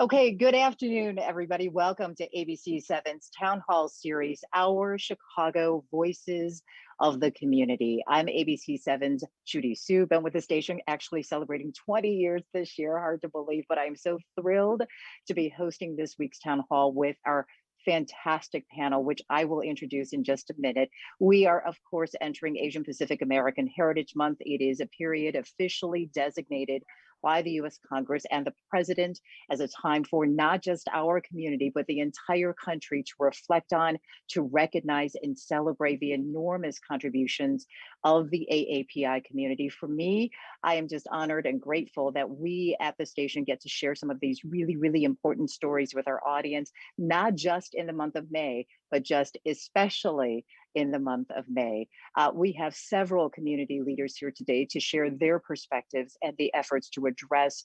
Okay, good afternoon, everybody. Welcome to ABC 7's Town Hall Series, Our Chicago Voices of the Community. I'm ABC 7's Judy Sue. Been with the station actually celebrating 20 years this year. Hard to believe, but I'm so thrilled to be hosting this week's Town Hall with our fantastic panel, which I will introduce in just a minute. We are, of course, entering Asian Pacific American Heritage Month. It is a period officially designated by the US Congress and the President as a time for not just our community, but the entire country to reflect on, to recognize and celebrate the enormous contributions of the AAPI community. For me, I am just honored and grateful that we at the station get to share some of these really, really important stories with our audience, not just in the month of May, but just especially in the month of May. We have several community leaders here today to share their perspectives and the efforts to address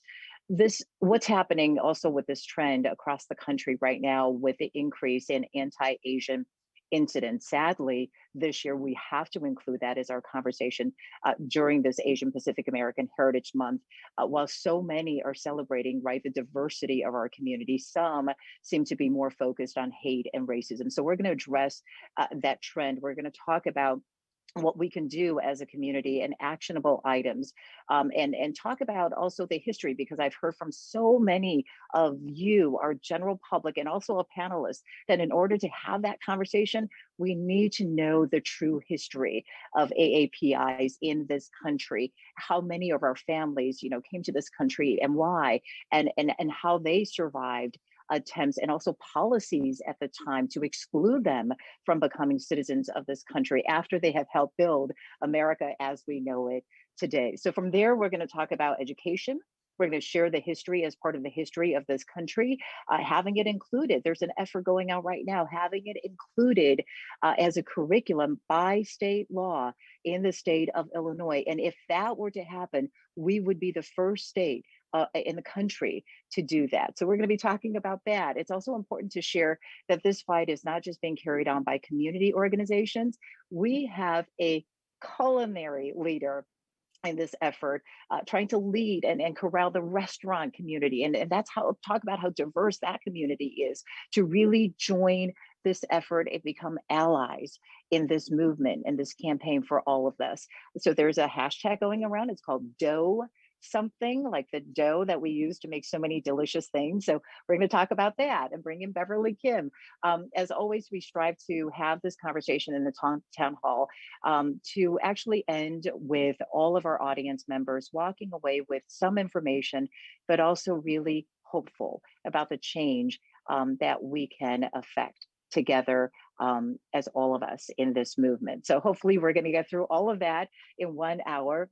this, what's happening also with this trend across the country right now with the increase in anti-Asian incidents. Sadly, this year we have to include that as our conversation during this Asian Pacific American Heritage Month. While so many are celebrating, right, the diversity of our community, some seem to be more focused on hate and racism. So we're going to address that trend. We're going to talk about what we can do as a community and actionable items, and talk about also the history, because I've heard from so many of you, our general public, and also a panelist, that in order to have that conversation, we need to know the true history of AAPIs in this country, how many of our families, came to this country and why, and how they survived attempts and also policies at the time to exclude them from becoming citizens of this country after they have helped build America as we know it today. So from there, we're going to talk about education. We're going to share the history as part of the history of this country, having it included. There's an effort going on right now, having it included as a curriculum by state law in the state of Illinois. And if that were to happen, we would be the first state in the country to do that. So we're going to be talking about that. It's also important to share that this fight is not just being carried on by community organizations. We have a culinary leader in this effort, trying to lead and corral the restaurant community. And that's how, talk about how diverse that community is, to really join this effort and become allies in this movement and this campaign for all of this. So there's a hashtag going around. It's called dough something, like the dough that we use to make so many delicious things. So we're going to talk about that and bring in Beverly Kim. As always, we strive to have this conversation in the town hall, to actually end with all of our audience members walking away with some information, but also really hopeful about the change that we can affect together, as all of us in this movement. So hopefully we're going to get through all of that in 1 hour.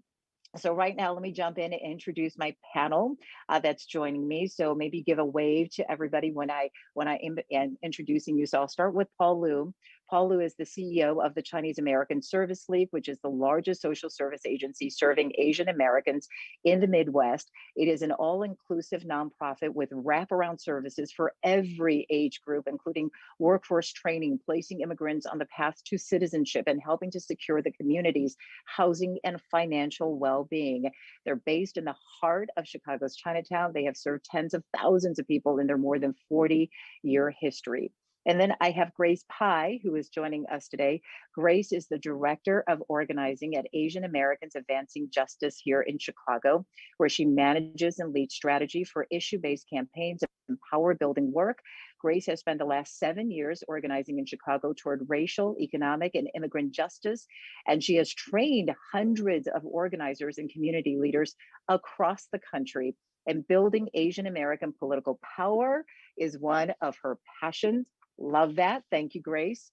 So right now, let me jump in and introduce my panel that's joining me. So maybe give a wave to everybody when I am introducing you. So I'll start with Paul Liu. Paul Liu is the CEO of the Chinese American Service League, which is the largest social service agency serving Asian Americans in the Midwest. It is an all-inclusive nonprofit with wraparound services for every age group, including workforce training, placing immigrants on the path to citizenship, and helping to secure the community's housing and financial well-being. They're based in the heart of Chicago's Chinatown. They have served tens of thousands of people in their more than 40-year history. And then I have Grace Pai, who is joining us today. Grace is the Director of Organizing at Asian Americans Advancing Justice here in Chicago, where she manages and leads strategy for issue-based campaigns and power-building work. Grace has spent the last 7 years organizing in Chicago toward racial, economic, and immigrant justice, and she has trained hundreds of organizers and community leaders across the country. And building Asian American political power is one of her passions. Love that. Thank you, Grace.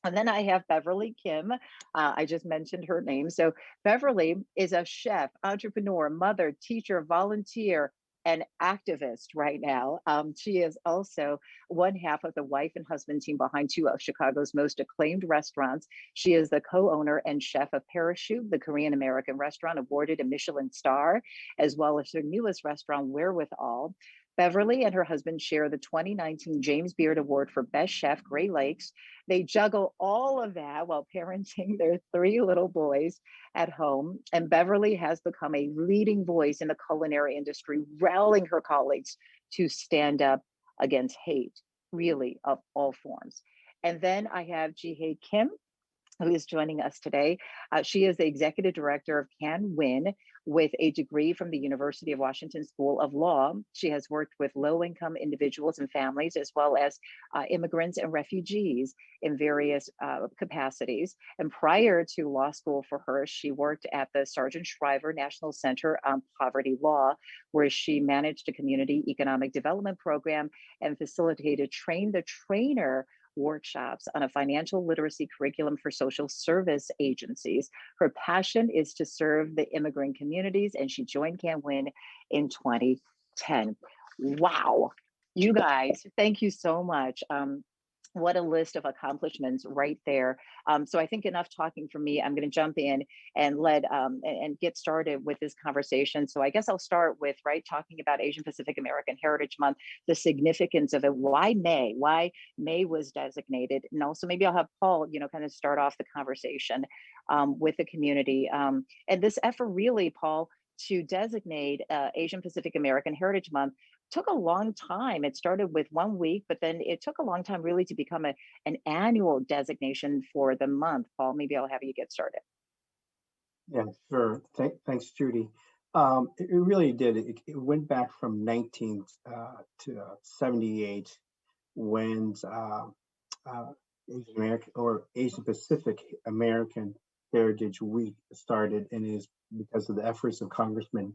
And then I have Beverly Kim. I just mentioned her name. So Beverly is a chef, entrepreneur, mother, teacher, volunteer, and activist right now. She is also one half of the wife and husband team behind two of Chicago's most acclaimed restaurants. She is the co-owner and chef of Parachute, the Korean American restaurant awarded a Michelin star, as well as her newest restaurant, Wherewithal. Beverly and her husband share the 2019 James Beard Award for Best Chef, Great Lakes. They juggle all of that while parenting their 3 little boys at home. And Beverly has become a leading voice in the culinary industry, rallying her colleagues to stand up against hate, really, of all forms. And then I have Jihye Kim, who is joining us today. She is the executive director of Can Win with a degree from the University of Washington School of Law. She has worked with low income individuals and families, as well as immigrants and refugees in various capacities. And prior to law school for her, she worked at the Sargent Shriver National Center on Poverty Law, where she managed a community economic development program and facilitated Train the Trainer workshops on a financial literacy curriculum for social service agencies. Her passion is to serve the immigrant communities, and she joined Can Win in 2010. Wow. You guys, thank you so much. What a list of accomplishments right there. So I think enough talking from me. I'm going to jump in and let and get started with this conversation. So I guess I'll start with talking about Asian Pacific American Heritage Month, the significance of it. Why May? Why May was designated, and also maybe I'll have Paul, kind of start off the conversation with the community. And this effort, really, Paul, to designate Asian Pacific American Heritage Month took a long time. It started with 1 week, but then it took a long time really to become an annual designation for the month. Paul, maybe I'll have you get started. Yeah, sure. Thanks, Judy. It really did. It went back from 1978 when Asian American or Asian Pacific American Heritage Week started, and it is because of the efforts of Congressman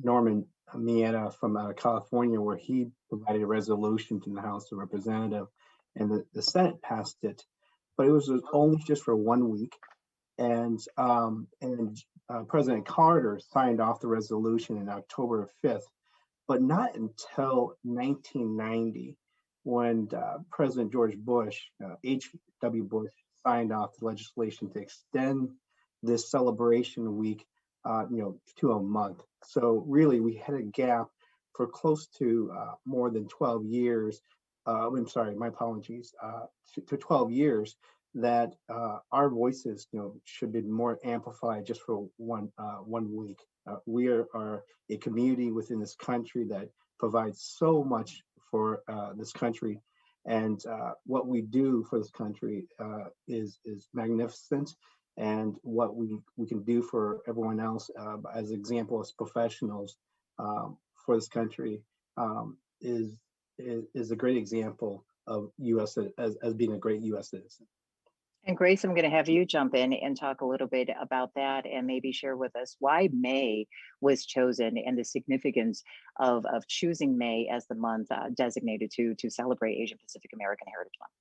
Norman Mieta from California, where he provided a resolution to the House of Representatives, and the Senate passed it. But it was only just for 1 week, and President Carter signed off the resolution in October 5th, but not until 1990 when President George Bush, H.W. Bush, signed off the legislation to extend this celebration week to a month. So really, we had a gap for close to more than 12 years. I'm sorry, my apologies, to 12 years that our voices, should be more amplified just for 1 week. We are a community within this country that provides so much for this country, and what we do for this country is magnificent. And what we can do for everyone else, as an example, as professionals for this country, is a great example of U.S. as being a great U.S. citizen. And Grace, I'm going to have you jump in and talk a little bit about that, and maybe share with us why May was chosen and the significance of choosing May as the month designated to celebrate Asian Pacific American Heritage Month.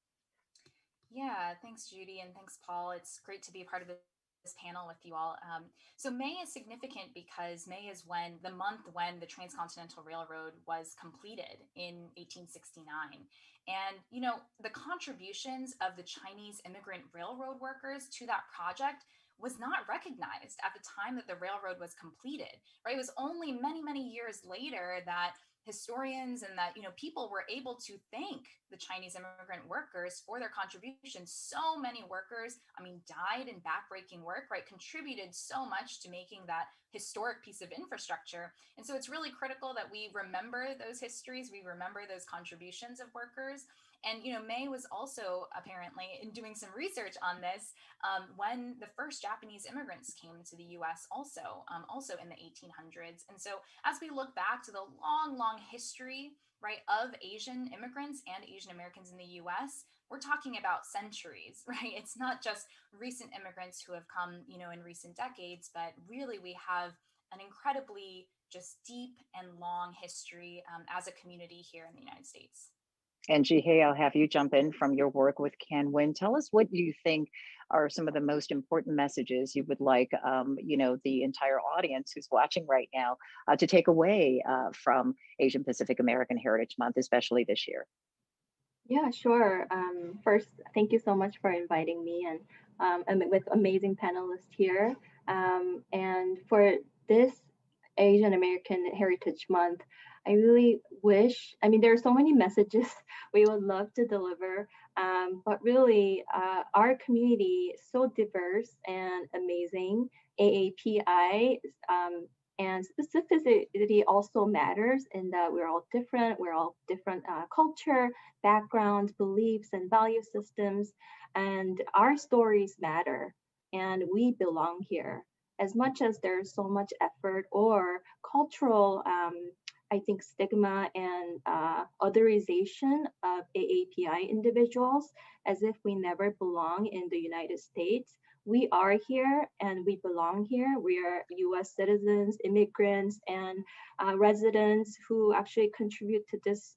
Yeah, thanks, Judy, and thanks, Paul. It's great to be a part of this panel with you all. So May is significant because May is the month when the Transcontinental Railroad was completed in 1869. And, the contributions of the Chinese immigrant railroad workers to that project was not recognized at the time that the railroad was completed, right? It was only many, many years later that historians and that people were able to thank the Chinese immigrant workers for their contributions. So many workers, died in backbreaking work, right? Contributed so much to making that historic piece of infrastructure. And so it's really critical that we remember those histories, we remember those contributions of workers. And May was also, apparently, in doing some research on this, when the first Japanese immigrants came to the U.S. also in the 1800s. And so as we look back to the long, long history, right, of Asian immigrants and Asian Americans in the U.S., we're talking about centuries, right? It's not just recent immigrants who have come, in recent decades, but really we have an incredibly just deep and long history as a community here in the United States. And Jihye, I'll have you jump in from your work with Can Win. Tell us what you think are some of the most important messages you would like, the entire audience who's watching right now to take away from Asian Pacific American Heritage Month, especially this year. Yeah, sure. First, thank you so much for inviting me and with amazing panelists here. And for this Asian American Heritage Month, I really wish, there are so many messages we would love to deliver, but really our community is so diverse and amazing. AAPI And specificity also matters in that we're all different culture, backgrounds, beliefs, and value systems, and our stories matter, and we belong here. As much as there's so much effort or cultural, I think, stigma and otherization of AAPI individuals, as if we never belong in the United States, we are here and we belong here. We are US citizens, immigrants, and residents who actually contribute to this,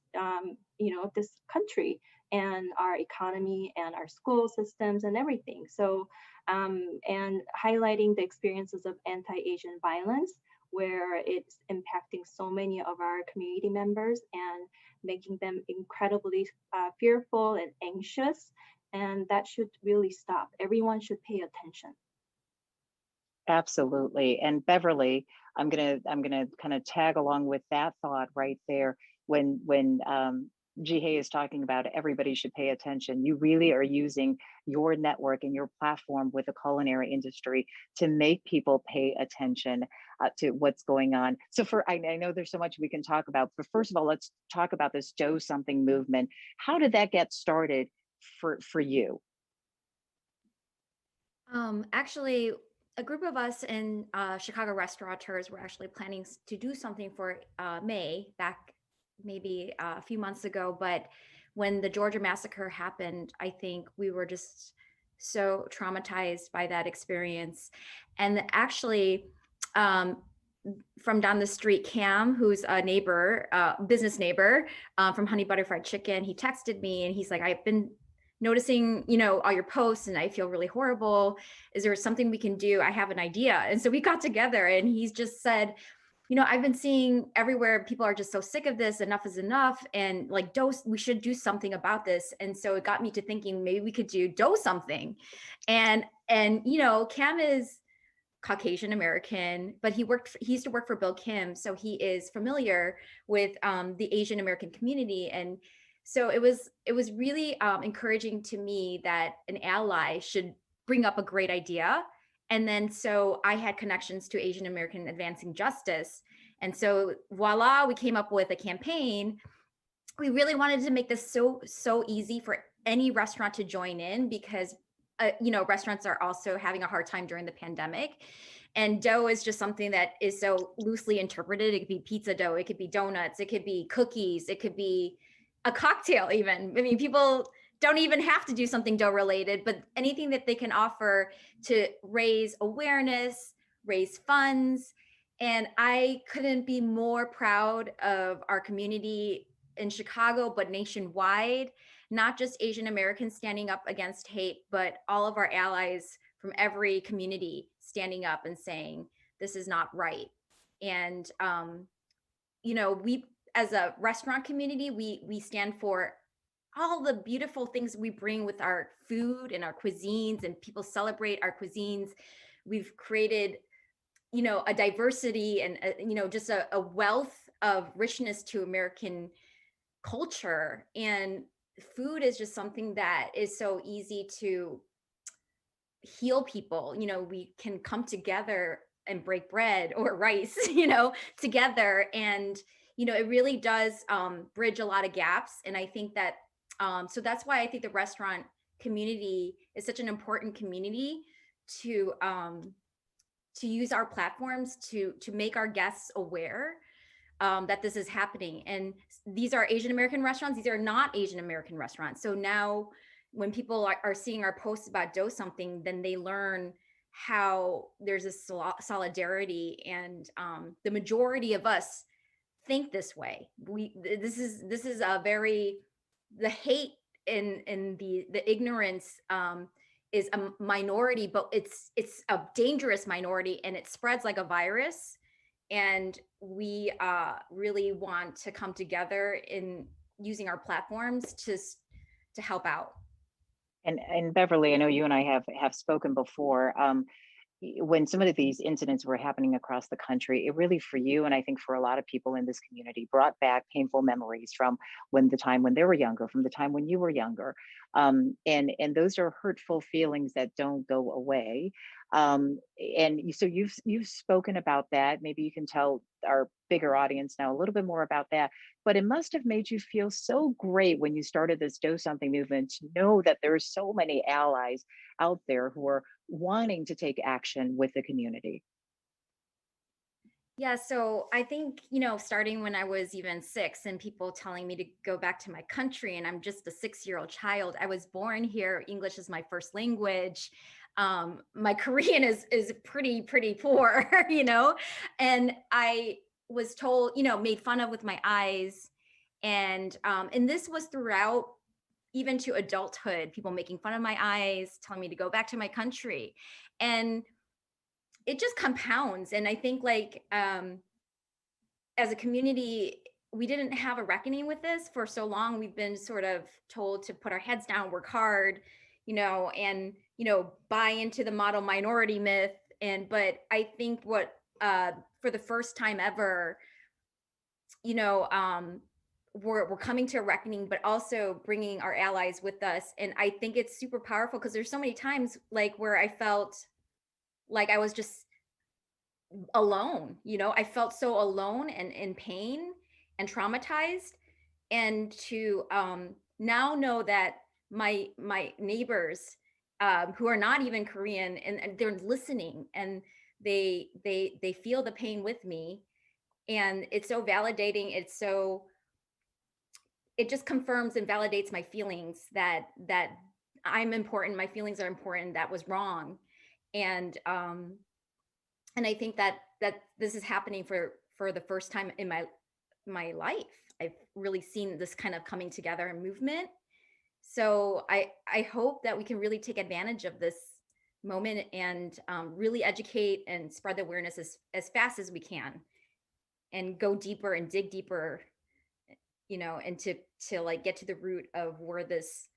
this country and our economy and our school systems and everything. So, and highlighting the experiences of anti-Asian violence, where it's impacting so many of our community members and making them incredibly fearful and anxious, and that should really stop. Everyone should pay attention. Absolutely. And Beverly, I'm gonna kind of tag along with that thought right there. When Jihei is talking about everybody should pay attention, you really are using your network and your platform with the culinary industry to make people pay attention to what's going on. So I know there's so much we can talk about, but first of all, let's talk about this Dough Something movement. How did that get started for you? Actually, a group of us in Chicago restaurateurs were actually planning to do something for May back maybe a few months ago. But when the Georgia massacre happened, I think we were just so traumatized by that experience. And actually, from down the street, Cam, who's a neighbor, business neighbor from Honey Butter Fried Chicken, he texted me and he's like, I've been noticing, all your posts and I feel really horrible. Is there something we can do? I have an idea. And so we got together and he's just said, I've been seeing everywhere people are just so sick of this, enough is enough. And like we should do something about this. And so it got me to thinking maybe we could do something. And Cam is Caucasian American, but he used to work for Bill Kim. So he is familiar with the Asian American community. And so it was really encouraging to me that an ally should bring up a great idea. And then so I had connections to Asian American Advancing Justice. And so voila, we came up with a campaign. We really wanted to make this so easy for any restaurant to join in because restaurants are also having a hard time during the pandemic. And dough is just something that is so loosely interpreted. It could be pizza dough, it could be donuts, it could be cookies, it could be a cocktail even. I mean, people don't even have to do something dough related, but anything that they can offer to raise awareness, raise funds. And I couldn't be more proud of our community in Chicago, but nationwide, not just Asian Americans standing up against hate, but all of our allies from every community standing up and saying, this is not right. And, we, as a restaurant community, we stand for all the beautiful things we bring with our food and our cuisines, and people celebrate our cuisines. We've created, a diversity and, just a wealth of richness to American culture. And food is just something that is so easy to heal people. We can come together and break bread or rice, together. And, it really does bridge a lot of gaps. And I think that, so that's why I think the restaurant community is such an important community to use our platforms to make our guests aware that this is happening. And these are Asian American restaurants. These are not Asian American restaurants. So now when people are seeing our posts about Dough Something, then they learn how there's this solidarity, and the majority of us think this way. This is a very, the hate and the ignorance is a minority, but it's a dangerous minority, and it spreads like a virus. And we really want to come together in using our platforms to help out. And Beverly, I know you and I have spoken before. When some of these incidents were happening across the country, it really, for you, and I think for a lot of people in this community, brought back painful memories from the time when they were younger, from the time when you were younger. And those are hurtful feelings that don't go away. And so you've spoken about that. Maybe you can tell our bigger audience now a little bit more about that. But it must have made you feel so great when you started this Do Something movement to know that there are so many allies out there who are wanting to take action with the community. Yeah, so I think, starting when I was even 6 and people telling me to go back to my country, and I'm just a 6-year-old child. I was born here. English is my first language. My Korean is pretty poor, and I was told, made fun of with my eyes. And this was throughout even to adulthood, people making fun of my eyes, telling me to go back to my country. And it just compounds. And I think as a community, we didn't have a reckoning with this for so long. We've been sort of told to put our heads down, work hard, and buy into the model minority myth. But I think what for the first time ever, you know, um, we're coming to a reckoning, but also bringing our allies with us. And I think it's super powerful because there's so many times where I felt like I was just alone. I felt so alone and in pain and traumatized. And to now know that my neighbors who are not even Korean, and they're listening, and they feel the pain with me, and it's so validating. It just confirms and validates my feelings that I'm important, my feelings are important, that was wrong. And um and I think that this is happening for the first time in my life. I've really seen this kind of coming together and movement. So I hope that we can really take advantage of this moment and really educate and spread the awareness as fast as we can, and go deeper and dig deeper, and to get to the root of where this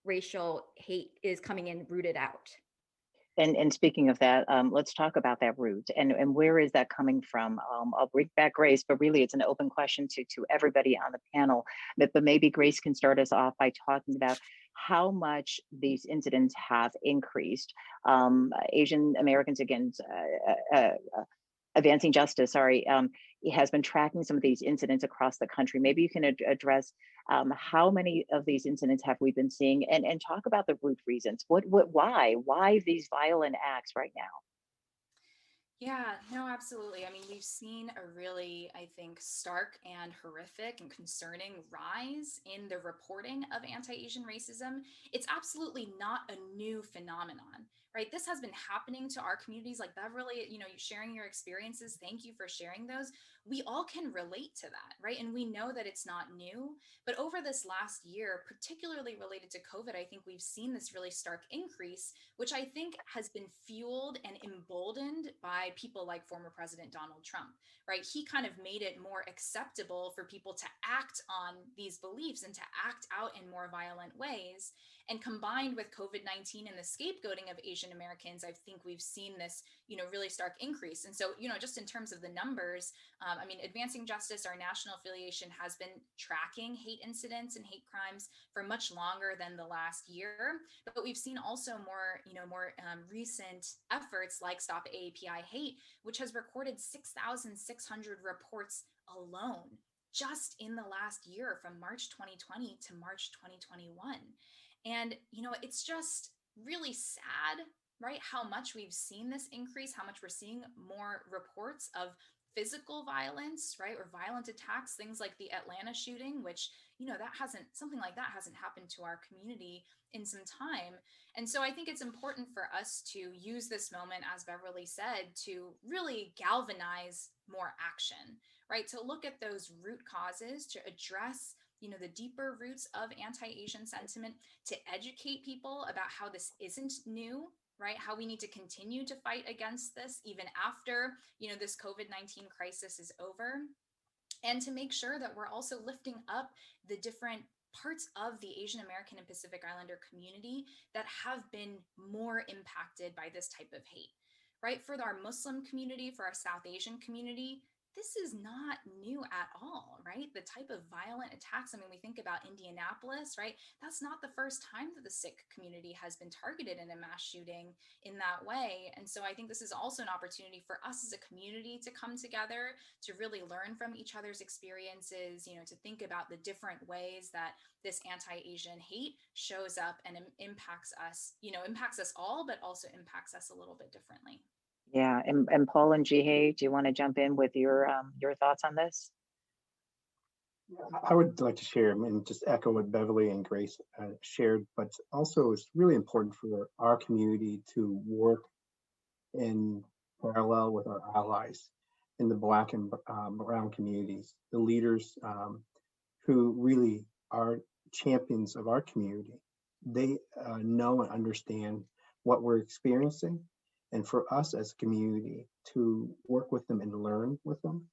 racial hate is coming in, rooted out. And speaking of that, let's talk about that root and where is that coming from? I'll bring back Grace, but really it's an open question to everybody on the panel. But maybe Grace can start us off by talking about how much these incidents have increased. Asian Americans Against Advancing Justice, sorry, it has been tracking some of these incidents across the country. Maybe you can address how many of these incidents have we been seeing, and talk about the root reasons. Why these violent acts right now? Yeah, no, absolutely. I mean, we've seen a really, I think, stark and horrific and concerning rise in the reporting of anti-Asian racism. It's absolutely not a new phenomenon, right? This has been happening to our communities, like Beverly, you sharing your experiences. Thank you for sharing those. We all can relate to that, right? And we know that it's not new. But over this last year, particularly related to COVID, I think we've seen this really stark increase, which I think has been fueled and emboldened by people like former President Donald Trump, right? He kind of made it more acceptable for people to act on these beliefs and to act out in more violent ways. And combined with COVID-19 and the scapegoating of Asian Americans, I think we've seen this, really stark increase. And so, just in terms of the numbers, I mean, Advancing Justice, our national affiliation, has been tracking hate incidents and hate crimes for much longer than the last year. But we've seen also more recent efforts like Stop AAPI Hate, which has recorded 6,600 reports alone just in the last year, from March 2020 to March 2021. And, it's just really sad, right? How much we've seen this increase, how much we're seeing more reports of physical violence, right? Or violent attacks, things like the Atlanta shooting, which, something like that hasn't happened to our community in some time. And so I think it's important for us to use this moment, as Beverly said, to really galvanize more action, right? To look at those root causes, to address the deeper roots of anti-Asian sentiment, to educate people about how this isn't new, right? How we need to continue to fight against this even after, this COVID-19 crisis is over, and to make sure that we're also lifting up the different parts of the Asian American and Pacific Islander community that have been more impacted by this type of hate, right? For our Muslim community, for our South Asian community, this is not new at all, right? The type of violent attacks, I mean, we think about Indianapolis, right? That's not the first time that the Sikh community has been targeted in a mass shooting in that way. And so I think this is also an opportunity for us as a community to come together, to really learn from each other's experiences, to think about the different ways that this anti-Asian hate shows up and impacts us, impacts us all, but also impacts us a little bit differently. Yeah, and Paul and Jihei, do you want to jump in with your thoughts on this? I would like to share and just echo what Beverly and Grace shared, but also it's really important for our community to work in parallel with our allies in the Black and brown communities, the leaders who really are champions of our community. They know and understand what we're experiencing, and for us as a community to work with them and learn with them,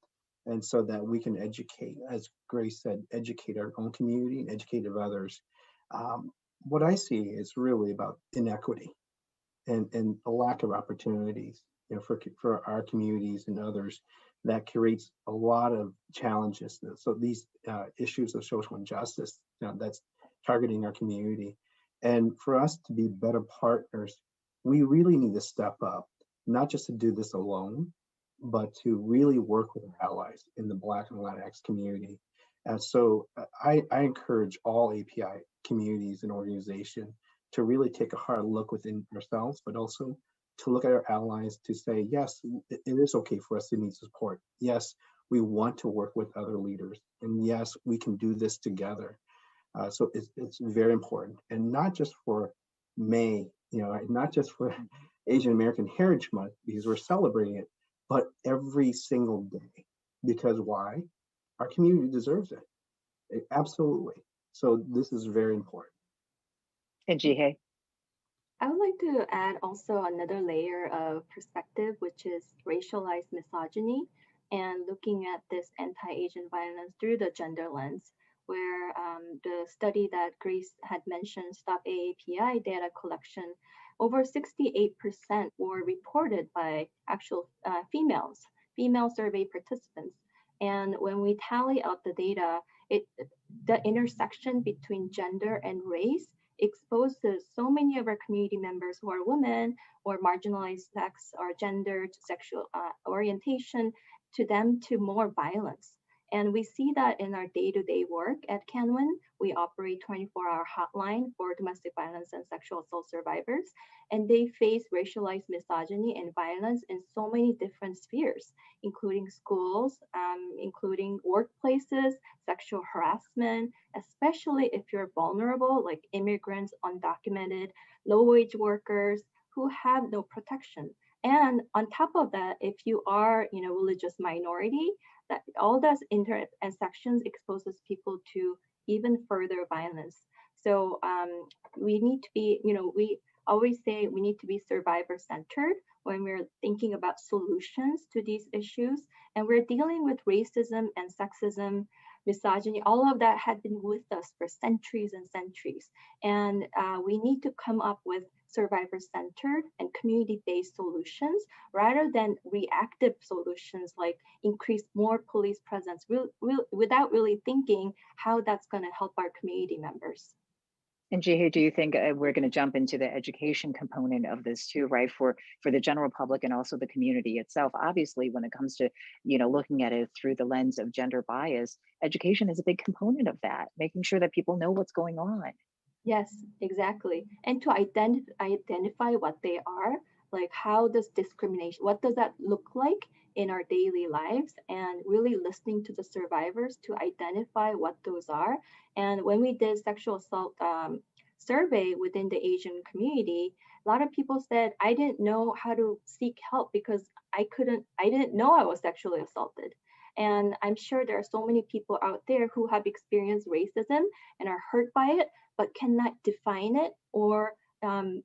and so that we can educate, as Grace said, educate our own community and educate of others. What I see is really about inequity and a lack of opportunities, for our communities and others. That creates a lot of challenges. So these issues of social injustice, that's targeting our community. And for us to be better partners, we really need to step up, not just to do this alone, but to really work with our allies in the Black and Latinx community. And so I encourage all API communities and organizations to really take a hard look within ourselves, but also to look at our allies to say, yes, it is okay for us to need support. Yes, we want to work with other leaders. And yes, we can do this together. So it's very important. And not just for May, not just for Asian American Heritage Month, because we're celebrating it, but every single day. Because why? Our community deserves it. Absolutely. So this is very important. And Jihei? I would like to add also another layer of perspective, which is racialized misogyny and looking at this anti-Asian violence through the gender lens, where the study that Grace had mentioned, Stop AAPI data collection, over 68% were reported by actual female survey participants. And when we tally out the data, the intersection between gender and race exposes so many of our community members who are women or marginalized sex or gender, sexual orientation, to them to more violence. And we see that in our day-to-day work at Canwin. We operate 24-hour hotline for domestic violence and sexual assault survivors, and they face racialized misogyny and violence in so many different spheres, including schools, including workplaces, sexual harassment, especially if you're vulnerable, like immigrants, undocumented, low-wage workers who have no protection. And on top of that, if you are, religious minority, that all those intersections exposes people to even further violence. So we need to be, we always say we need to be survivor-centered when we're thinking about solutions to these issues. And we're dealing with racism and sexism, misogyny, all of that had been with us for centuries and centuries. And we need to come up with survivor-centered and community-based solutions rather than reactive solutions like increase more police presence without really thinking how that's going to help our community members. And Jihei, do you think we're going to jump into the education component of this too, right? For the general public and also the community itself. Obviously, when it comes to, looking at it through the lens of gender bias, education is a big component of that, making sure that people know what's going on. Yes, exactly. And to identify what they are, like how does discrimination, what does that look like in our daily lives, and really listening to the survivors to identify what those are. And when we did sexual assault survey within the Asian community, a lot of people said, I didn't know how to seek help because I didn't know I was sexually assaulted. And I'm sure there are so many people out there who have experienced racism and are hurt by it, but cannot define it or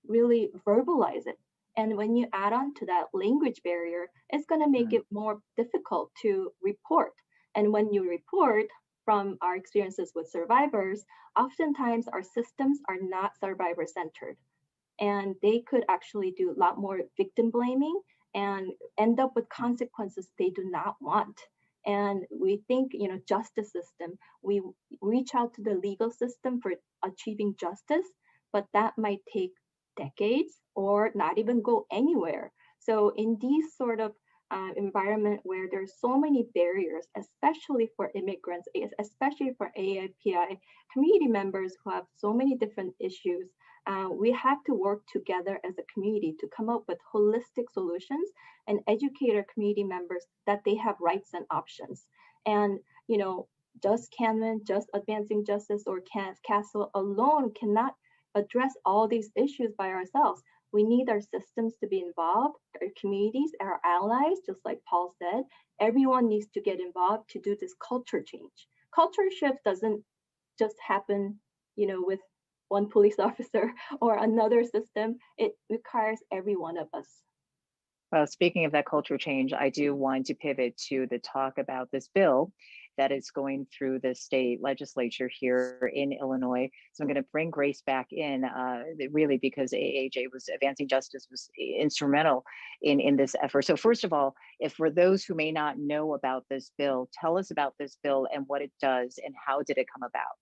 really verbalize it. And when you add on to that language barrier, it's going to make it more difficult to report. And when you report, from our experiences with survivors, oftentimes our systems are not survivor centered. And they could actually do a lot more victim blaming and end up with consequences they do not want. And we think, justice system, we reach out to the legal system for achieving justice, but that might take decades or not even go anywhere. So in these sort of environment where there's so many barriers, especially for immigrants, especially for AAPI community members who have so many different issues, we have to work together as a community to come up with holistic solutions and educate our community members that they have rights and options. And, just Canvas, just advancing justice or Castle alone cannot address all these issues by ourselves. We need our systems to be involved, our communities, our allies, just like Paul said. Everyone needs to get involved to do this culture change. Culture shift doesn't just happen, with one police officer or another system. It requires every one of us. Well, speaking of that culture change, I do want to pivot to the talk about this bill that is going through the state legislature here in Illinois. So I'm going to bring Grace back in, really, because AAJ was advancing justice was instrumental in this effort. So first of all, if for those who may not know about this bill, tell us about this bill and what it does and how did it come about?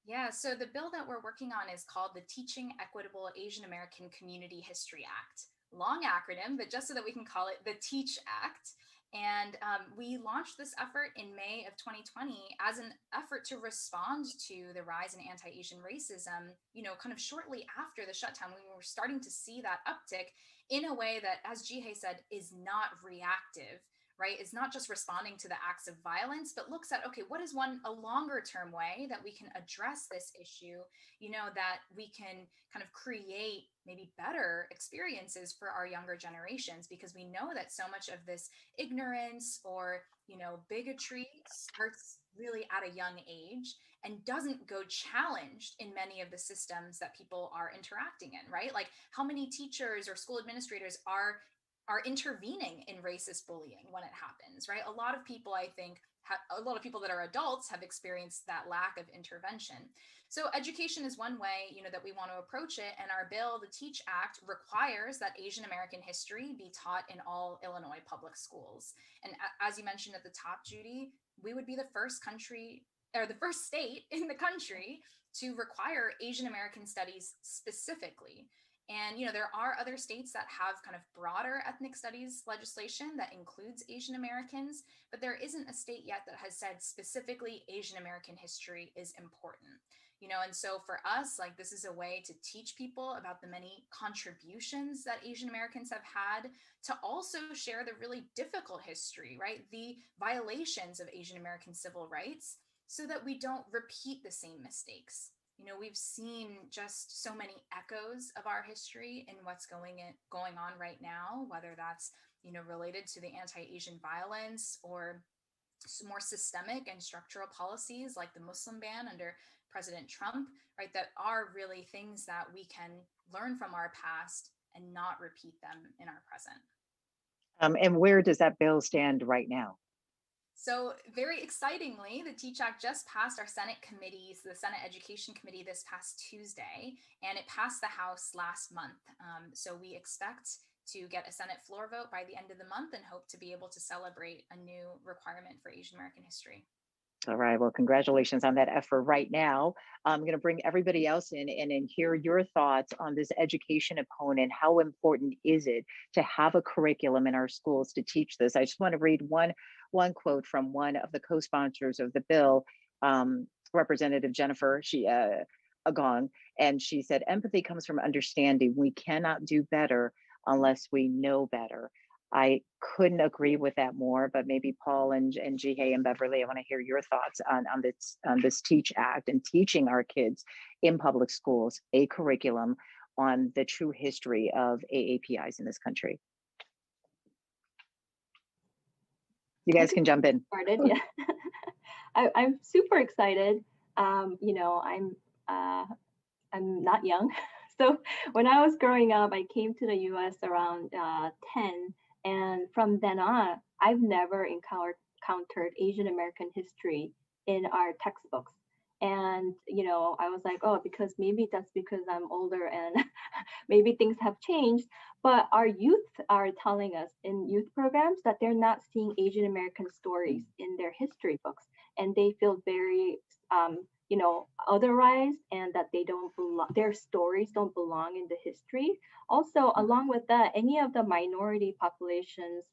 Yeah, so the bill that we're working on is called the Teaching Equitable Asian American Community History Act. Long acronym, but just so that we can call it the TEACH Act. And we launched this effort in May of 2020 as an effort to respond to the rise in anti-Asian racism, kind of shortly after the shutdown, when we were starting to see that uptick in a way that, as Jihei said, is not reactive, right? It's not just responding to the acts of violence, but looks at, okay, what is a longer term way that we can address this issue, that we can kind of create maybe better experiences for our younger generations, because we know that so much of this ignorance or, bigotry starts really at a young age and doesn't go challenged in many of the systems that people are interacting in, right? Like how many teachers or school administrators are intervening in racist bullying when it happens, right? A lot of people, I think, a lot of people that are adults have experienced that lack of intervention. So education is one way, that we want to approach it. And our bill, the TEACH Act, requires that Asian American history be taught in all Illinois public schools. And as you mentioned at the top, Judy, we would be the first country or the first state in the country to require Asian American studies specifically. And, there are other states that have kind of broader ethnic studies legislation that includes Asian Americans, but there isn't a state yet that has said specifically Asian American history is important. And so for us, like, this is a way to teach people about the many contributions that Asian Americans have had, to also share the really difficult history, right? The violations of Asian American civil rights, so that we don't repeat the same mistakes. We've seen just so many echoes of our history in what's going on right now, whether that's, related to the anti-Asian violence or more systemic and structural policies like the Muslim ban under President Trump, right? That are really things that we can learn from our past and not repeat them in our present. And where does that bill stand right now? So very excitingly, the TEACH Act just passed our Senate committees, the Senate Education Committee, this past Tuesday, and it passed the House last month. So we expect to get a Senate floor vote by the end of the month and hope to be able to celebrate a new requirement for Asian American history. All right. Well, congratulations on that effort right now. I'm going to bring everybody else in and hear your thoughts on this education component. How important is it to have a curriculum in our schools to teach this? I just want to read one quote from one of the co-sponsors of the bill, Representative Jennifer Agong, and she said, "Empathy comes from understanding. We cannot do better unless we know better." I couldn't agree with that more, but maybe Paul and Jihei and Beverly, I want to hear your thoughts on this TEACH Act and teaching our kids in public schools a curriculum on the true history of AAPIs in this country. You guys can jump in. Started, yeah. I'm super excited. I'm not young. So when I was growing up, I came to the US around 10. And from then on, I've never encountered Asian American history in our textbooks. And, you know, I was like, oh, because maybe that's because I'm older and maybe things have changed. But our youth are telling us in youth programs that they're not seeing Asian American stories in their history books. And they feel very, you know, otherized, and that they don't belong, their stories don't belong in the history. Also, along with that, any of the minority populations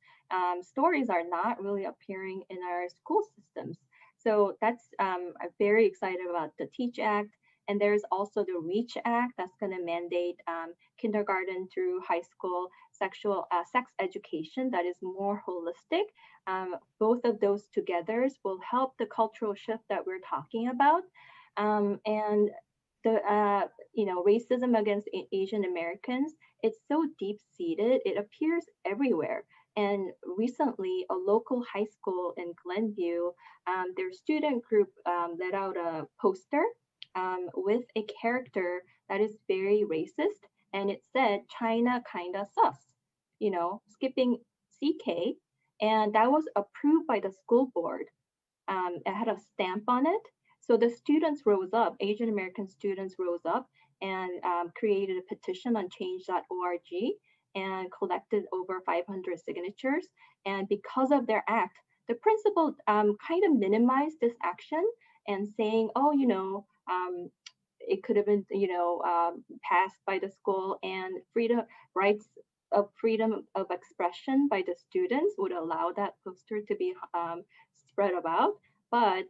stories are not really appearing in our school systems. So that's I'm very excited about the Teach Act. And there's also the Reach Act that's going to mandate kindergarten through high school sex education that is more holistic. Both of those together will help the cultural shift that we're talking about. And the you know, racism against Asian Americans, it's so deep seated. It appears everywhere. And recently, a local high school in Glenview, their student group let out a poster with a character that is very racist, and it said "China kinda sus," you know, skipping CK, and that was approved by the school board. It had a stamp on it. So the students rose up, Asian American students rose up and created a petition on change.org and collected over 500 signatures. And because of their act, the principal kind of minimized this action and saying, oh, you know, it could have been, you know, passed by the school, and freedom rights of freedom of expression by the students would allow that poster to be spread about. But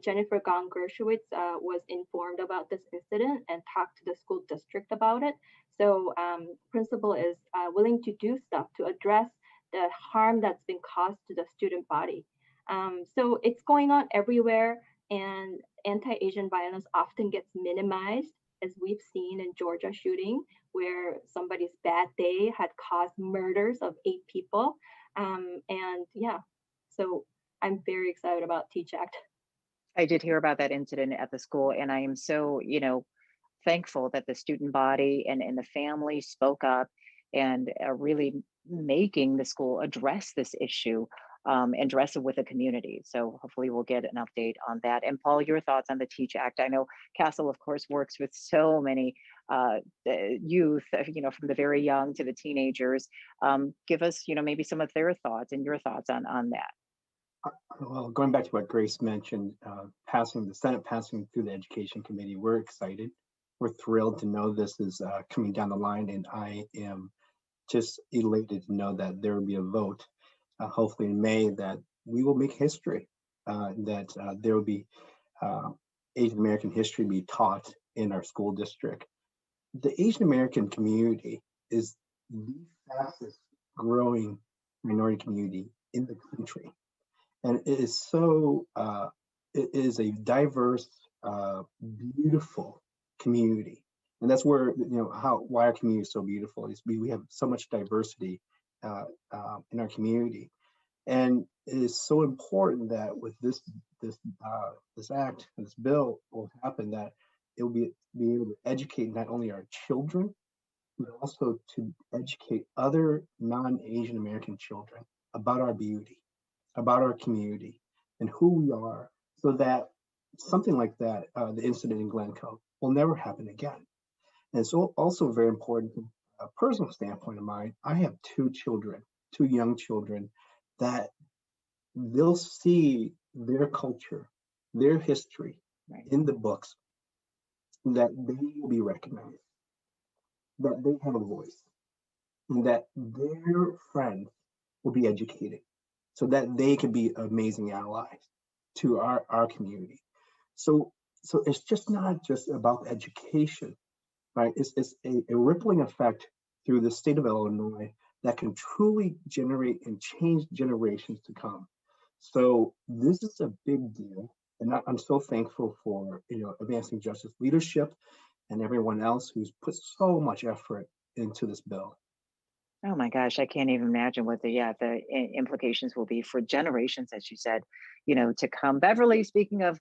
Jennifer Gong Gershowitz was informed about this incident and talked to the school district about it. So principal is willing to do stuff to address the harm that's been caused to the student body. So it's going on everywhere, and anti-Asian violence often gets minimized, as we've seen in Georgia shooting, where somebody's bad day had caused murders of 8 people. And yeah, so I'm very excited about Teach Act. I did hear about that incident at the school, and I am so, thankful that the student body and the family spoke up and are really making the school address this issue, and address it with the community. So hopefully we'll get an update on that. And Paul, your thoughts on the Teach Act? I know Castle, of course, works with so many youth, from the very young to the teenagers. Give us, maybe some of their thoughts and your thoughts on that. Well, going back to what Grace mentioned, passing the Senate passing through the Education Committee, we're excited. We're thrilled to know this is coming down the line, and I am just elated to know that there will be a vote, hopefully in May, that we will make history, that there will be Asian American history be taught in our school district. The Asian American community is the fastest growing minority community in the country. And it is so, it is a diverse, beautiful community. And that's where, why our community is so beautiful is we have so much diversity in our community. And it is so important that with this act, this bill will happen, that it will be able to educate not only our children, but also to educate other non-Asian American children about our beauty, about our community, and who we are, so that something like that, the incident in Glencoe, will never happen again. And it's also very important from a personal standpoint of mine. I have 2 children, 2 young children, that they'll see their culture, their history in the books, that they will be recognized, that they have a voice, and that their friends will be educated, so that they can be amazing allies to our community. So it's just not just about education, right? It's a rippling effect through the state of Illinois that can truly generate and change generations to come. So this is a big deal. And I'm so thankful for, Advancing Justice leadership and everyone else who's put so much effort into this bill. Oh my gosh, I can't even imagine what the implications will be for generations, as you said, to come. Beverly, speaking of,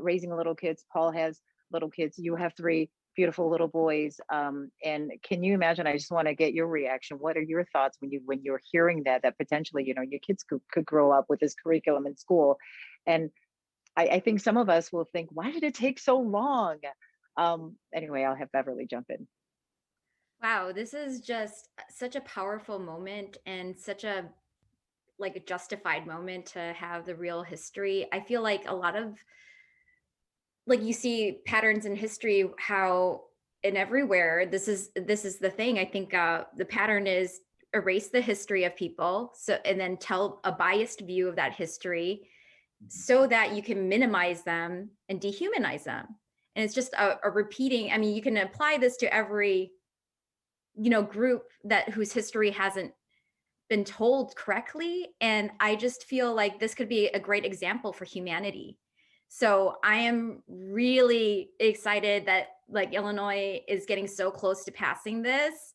raising little kids, Paul has little kids. You have 3 beautiful little boys. And can you imagine? I just want to get your reaction. What are your thoughts when you're hearing that potentially, your kids could grow up with this curriculum in school? And I think some of us will think, why did it take so long? Anyway, I'll have Beverly jump in. Wow, this is just such a powerful moment and such a like a justified moment to have the real history. I feel like a lot of like you see patterns in history how and everywhere this is the thing. I think the pattern is erase the history of people so and then tell a biased view of that history so that you can minimize them and dehumanize them. And it's just a repeating. I mean, you can apply this to every group that whose history hasn't been told correctly. And I just feel like this could be a great example for humanity. So I am really excited that like Illinois is getting so close to passing this.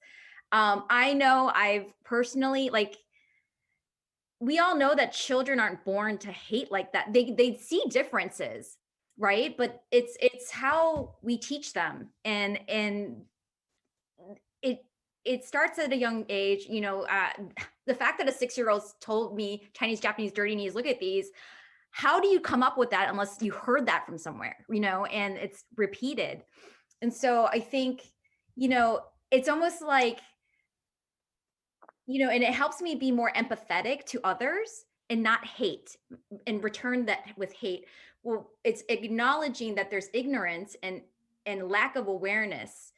I know I've personally like we all know that children aren't born to hate like that. They see differences, right? But it's how we teach them, and it it starts at a young age. The fact that a 6-year-old told me Chinese, Japanese, dirty knees. Look at these. How do you come up with that unless you heard that from somewhere? And it's repeated. And so I think it's almost like and it helps me be more empathetic to others and not hate and return that with hate. Well, it's acknowledging that there's ignorance and lack of awareness.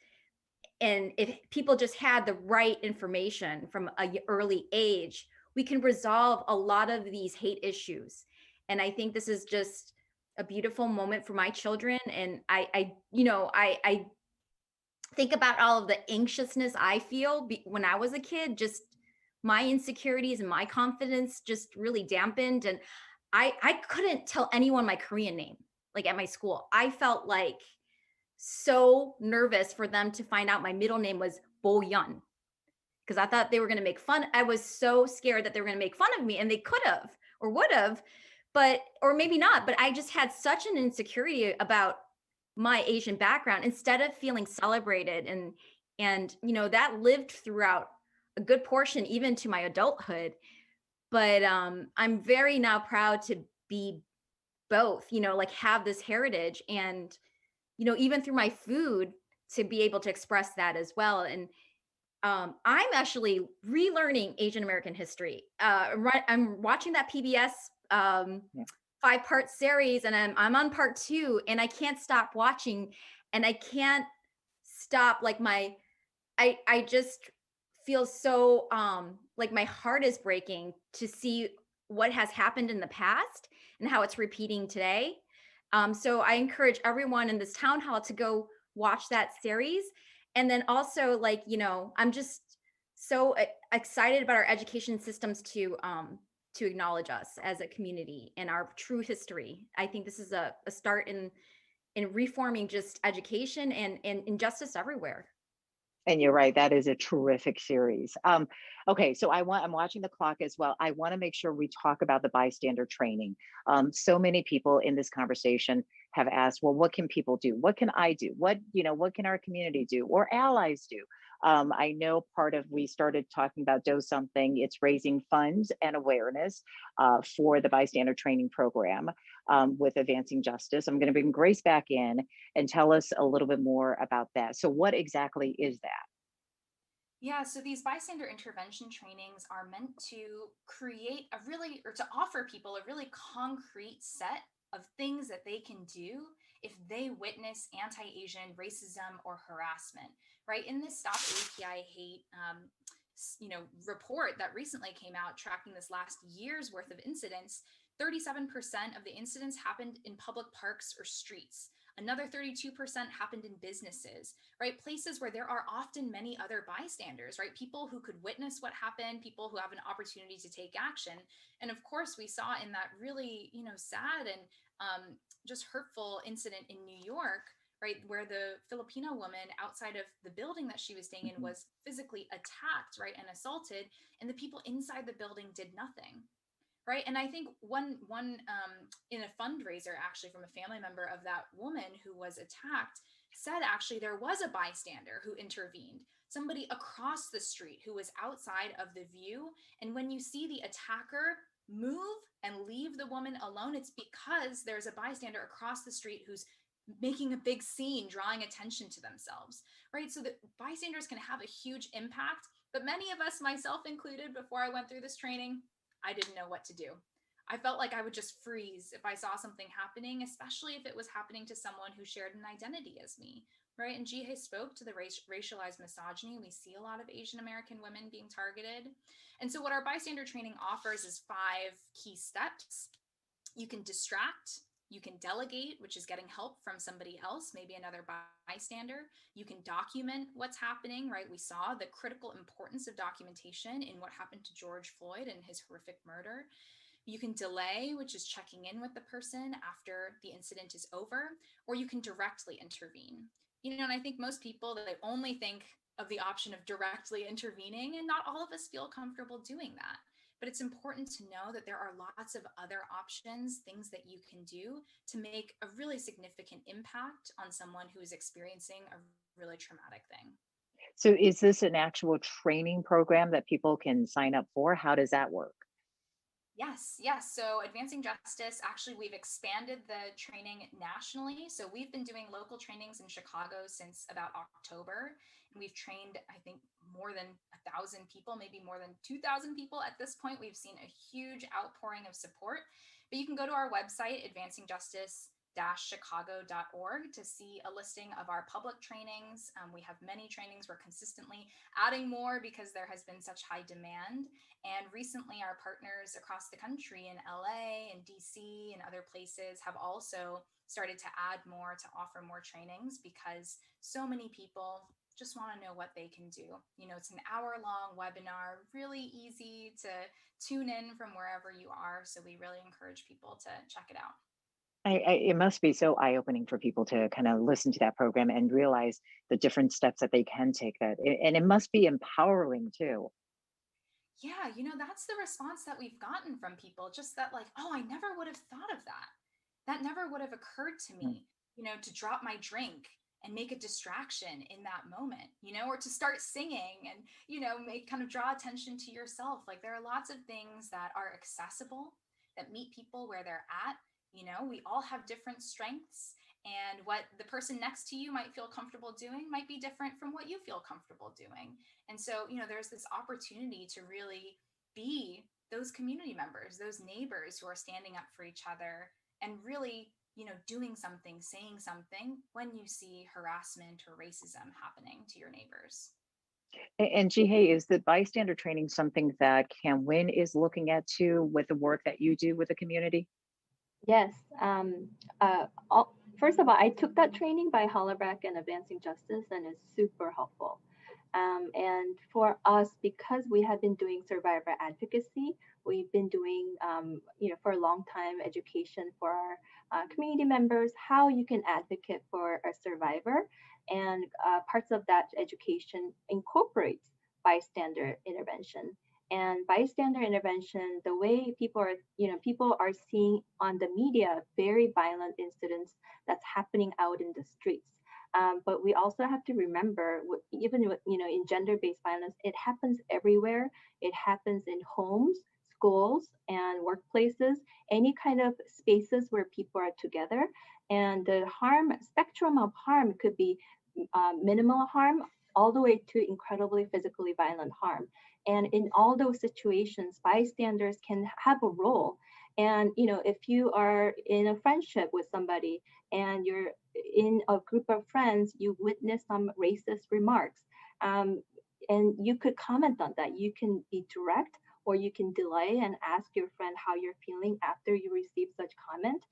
And if people just had the right information from a early age, we can resolve a lot of these hate issues. And I think this is just a beautiful moment for my children. And I think about all of the anxiousness I feel when I was a kid, just my insecurities and my confidence just really dampened. And I couldn't tell anyone my Korean name, like at my school. I felt like so nervous for them to find out my middle name was Bo Yun because I thought they were going to make fun. I was so scared that they were going to make fun of me, and they could have or would have, or maybe not. But I just had such an insecurity about my Asian background instead of feeling celebrated, and that lived throughout a good portion even to my adulthood. But I'm very now proud to be both, like have this heritage and even through my food to be able to express that as well. And I'm actually relearning Asian American history. I'm watching that PBS Yeah. 5-part series, and I'm on part 2, and I can't stop watching, and I can't stop like I just feel so like my heart is breaking to see what has happened in the past and how it's repeating today. So I encourage everyone in this town hall to go watch that series. And then also I'm just so excited about our education systems to acknowledge us as a community and our true history. I think this is a start in reforming just education and injustice everywhere. And you're right, that is a terrific series. Okay, so I'm watching the clock as well. I want to make sure we talk about the bystander training. So many people in this conversation have asked, well, what can people do? What can I do? What can our community do or allies do? I know we started talking about Do Something. It's raising funds and awareness for the bystander training program with Advancing Justice. I'm going to bring Grace back in and tell us a little bit more about that. So what exactly is that? Yeah, so these bystander intervention trainings are meant to create or to offer people a really concrete set of things that they can do if they witness anti-Asian racism or harassment, right? In this Stop API Hate, report that recently came out tracking this last year's worth of incidents, 37% of the incidents happened in public parks or streets. Another 32% happened in businesses, right? Places where there are often many other bystanders, right? People who could witness what happened, people who have an opportunity to take action. And of course, we saw in that really, sad and just hurtful incident in New York, right, where the Filipino woman outside of the building that she was staying in was physically attacked, right, and assaulted, and the people inside the building did nothing. Right. And I think one in a fundraiser, actually, from a family member of that woman who was attacked, said actually there was a bystander who intervened, somebody across the street who was outside of the view. And when you see the attacker move and leave the woman alone, it's because there's a bystander across the street who's making a big scene, drawing attention to themselves, right? So that bystanders can have a huge impact. But many of us, myself included, before I went through this training, I didn't know what to do. I felt like I would just freeze if I saw something happening, especially if it was happening to someone who shared an identity as me, right? And Jihei spoke to the racialized misogyny. We see a lot of Asian American women being targeted. And so what our bystander training offers is 5 key steps. You can distract, you can delegate, which is getting help from somebody else, maybe another bystander. You can document what's happening, right? We saw the critical importance of documentation in what happened to George Floyd and his horrific murder. You can delay, which is checking in with the person after the incident is over, or you can directly intervene. You know, and I think most people, they only think of the option of directly intervening, and not all of us feel comfortable doing that. But it's important to know that there are lots of other options, things that you can do to make a really significant impact on someone who is experiencing a really traumatic thing. So is this an actual training program that people can sign up for? How does that work? Yes, yes. So Advancing Justice, actually, we've expanded the training nationally. So we've been doing local trainings in Chicago since about October. And we've trained, I think, more than 1,000 people, maybe more than 2,000 people at this point. We've seen a huge outpouring of support. But you can go to our website, advancingjustice-chicago.org, to see a listing of our public trainings. We have many trainings. We're consistently adding more because there has been such high demand. And recently, our partners across the country in LA and DC and other places have also started to add more, to offer more trainings, because so many people just want to know what they can do. You know, it's an hour-long webinar, really easy to tune in from wherever you are. So we really encourage people to check it out. It must be so eye-opening for people to kind of listen to that program and realize the different steps that they can take, and it must be empowering too. Yeah, you know, that's the response that we've gotten from people, just that, like, oh, I never would have thought of that. That never would have occurred to Mm. me, you know, to drop my drink and make a distraction in that moment, you know, or to start singing and, you know, make kind of draw attention to yourself. Like, there are lots of things that are accessible, that meet people where they're at. You know, we all have different strengths, and what the person next to you might feel comfortable doing might be different from what you feel comfortable doing. And so, you know, there's this opportunity to really be those community members, those neighbors who are standing up for each other and really, you know, doing something, saying something when you see harassment or racism happening to your neighbors. And Jihei, is the bystander training something that Can Win is looking at too, with the work that you do with the community? Yes. First of all, I took that training by Hollerbach and Advancing Justice, and it's super helpful. And for us, because we have been doing survivor advocacy, we've been doing, for a long time, education for our community members, how you can advocate for a survivor. And parts of that education incorporates bystander intervention. And bystander intervention, the way people are seeing on the media very violent incidents that's happening out in the streets. But we also have to remember, even with, in gender-based violence, it happens everywhere. It happens in homes, schools, and workplaces, any kind of spaces where people are together. And the spectrum of harm could be minimal harm all the way to incredibly physically violent harm. And in all those situations, bystanders can have a role. And if you are in a friendship with somebody and you're in a group of friends, you witness some racist remarks, and you could comment on that. You can be direct, or you can delay and ask your friend how you're feeling after you receive such comment.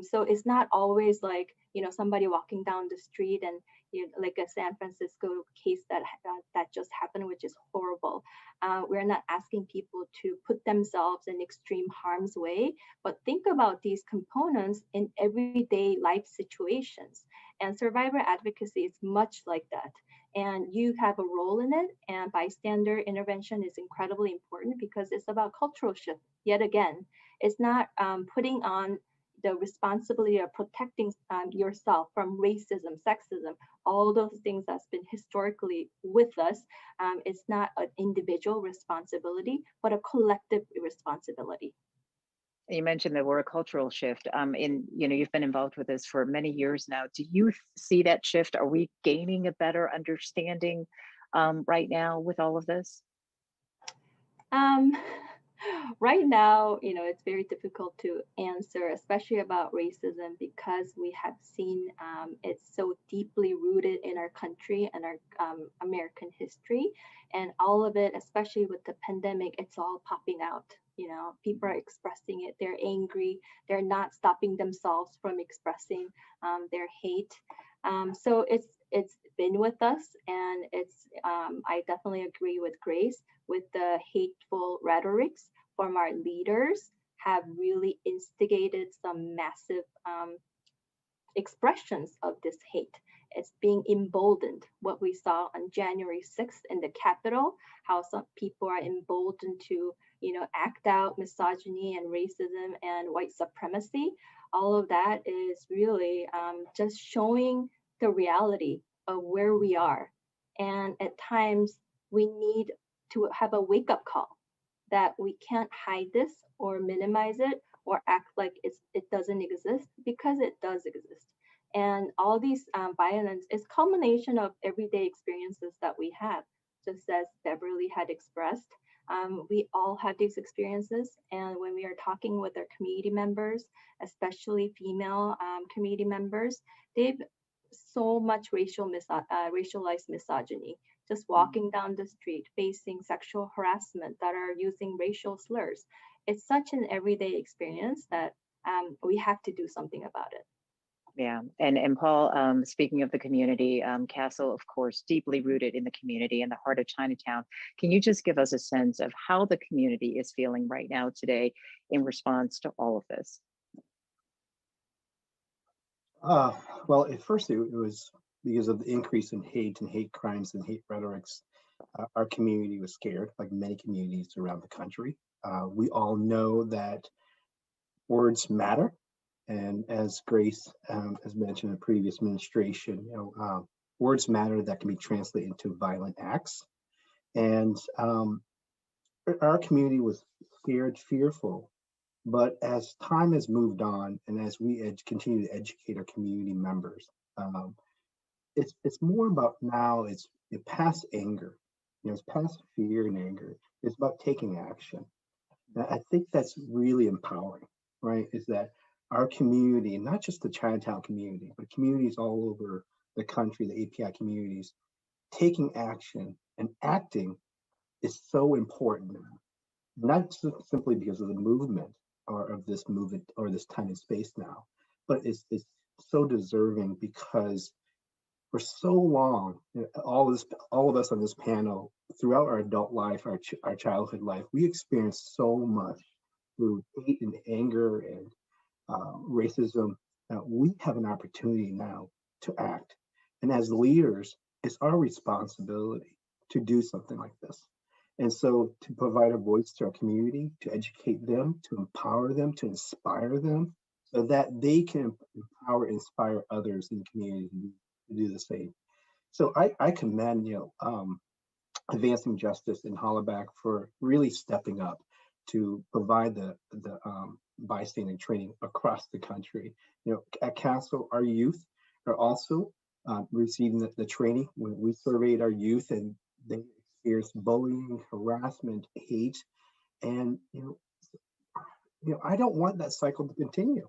So it's not always like somebody walking down the street and like a San Francisco case that just happened, which is horrible. We're not asking people to put themselves in extreme harm's way, but think about these components in everyday life situations. And survivor advocacy is much like that. And you have a role in it. And bystander intervention is incredibly important because it's about cultural shift. Yet again, it's not putting on the responsibility of protecting yourself from racism, sexism, all those things that's been historically with us. It's not an individual responsibility, but a collective responsibility. You mentioned that we're a cultural shift. You've been involved with this for many years now. Do you see that shift? Are we gaining a better understanding right now with all of this? Um, right now, it's very difficult to answer, especially about racism, because we have seen it's so deeply rooted in our country and our American history, and all of it, especially with the pandemic, it's all popping out. People are expressing it. They're angry. They're not stopping themselves from expressing their hate. So it's been with us, and I definitely agree with Grace with the hateful rhetorics from our leaders have really instigated some massive expressions of this hate. It's being emboldened. What we saw on January 6th in the Capitol, how some people are emboldened to, act out misogyny and racism and white supremacy. All of that is really just showing the reality of where we are. And at times we need to have a wake-up call that we can't hide this or minimize it or act like it doesn't exist, because it does exist. And all these violence is culmination of everyday experiences that we have. Just as Beverly had expressed, we all have these experiences. And when we are talking with our community members, especially female community members, they've so much racialized misogyny, just walking down the street, facing sexual harassment that are using racial slurs. It's such an everyday experience that we have to do something about it. Yeah, and Paul, speaking of the community, Castle, of course, deeply rooted in the community in the heart of Chinatown. Can you just give us a sense of how the community is feeling right now today in response to all of this? Well, at first it was because of the increase in hate and hate crimes and hate rhetorics. Our community was scared, like many communities around the country. We all know that words matter. And as Grace has mentioned in the previous administration, words matter that can be translated into violent acts. And our community was scared, fearful. But as time has moved on, and as we continue to educate our community members, it's more about now. It's past anger, it's past fear and anger. It's about taking action. And I think that's really empowering, right? Is that our community, and not just the Chinatown community, but communities all over the country, the API communities, taking action and acting is so important now. Not simply because of the movement or of this movement or this time and space now, but it's so deserving because for so long, all of us on this panel, throughout our adult life, our childhood life, we experienced so much through hate and anger and racism. We have an opportunity now to act, and as leaders, it's our responsibility to do something like this. And so to provide a voice to our community, to educate them, to empower them, to inspire them, so that they can empower, inspire others in the community to do the same. So I commend, Advancing Justice in Hollaback for really stepping up to provide the bystander training across the country. At Castle, our youth are also receiving the training. When we surveyed our youth, and they experienced bullying, harassment, hate, and I don't want that cycle to continue.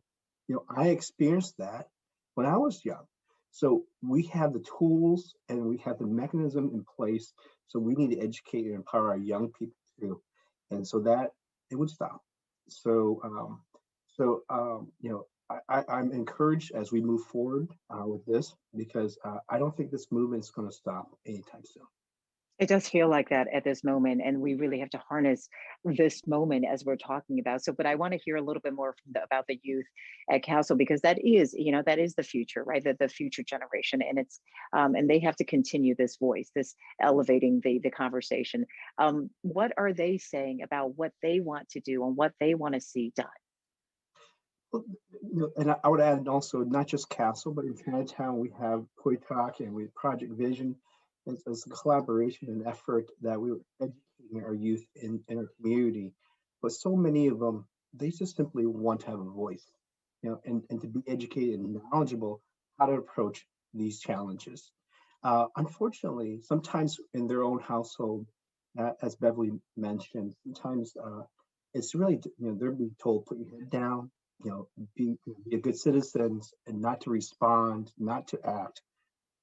I experienced that when I was young. So we have the tools and we have the mechanism in place. So we need to educate and empower our young people too, and so that it would stop. So, I'm encouraged as we move forward with this, because I don't think this movement is going to stop anytime soon. It does feel like that at this moment, and we really have to harness this moment as we're talking about. So, but I want to hear a little bit more about the youth at Castle, because that is the future, right? The future generation, and and they have to continue this voice, this elevating the conversation. What are they saying about what they want to do and what they want to see done? Well, and I would add also not just Castle, but in Chinatown we have Poi Talk and we Project Vision as a collaboration and effort that we were educating our youth in our community. But so many of them, they just simply want to have a voice, and to be educated and knowledgeable how to approach these challenges. Unfortunately, sometimes in their own household, as Beverly mentioned, sometimes it's really, they're being told, put your head down, be a good citizen and not to respond, not to act.